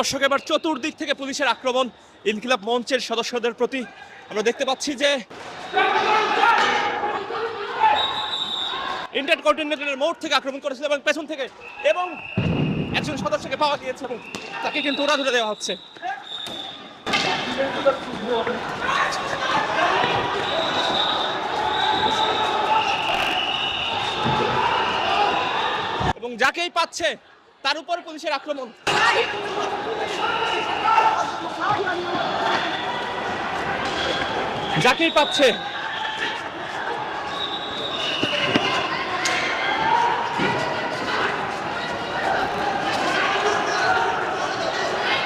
দর্শক, এবার চতুর্দিক থেকে পুলিশের আক্রমণ ইনকিলাব মঞ্চের সদস্যদের প্রতি। আমরা দেখতে পাচ্ছি যে ইন্টার কন্টিনেন্টালের মোড় থেকে আক্রমণ করেছিল এবং পেছন থেকে, এবং একজন সদস্যকে পাওয়া গিয়েছে এবং তাকে কিন্তু উড়াধুরা দেওয়া হচ্ছে। এবং যাকেই পাচ্ছে তার উপর পুলিশের আক্রমণ। যাকেই পাচ্ছে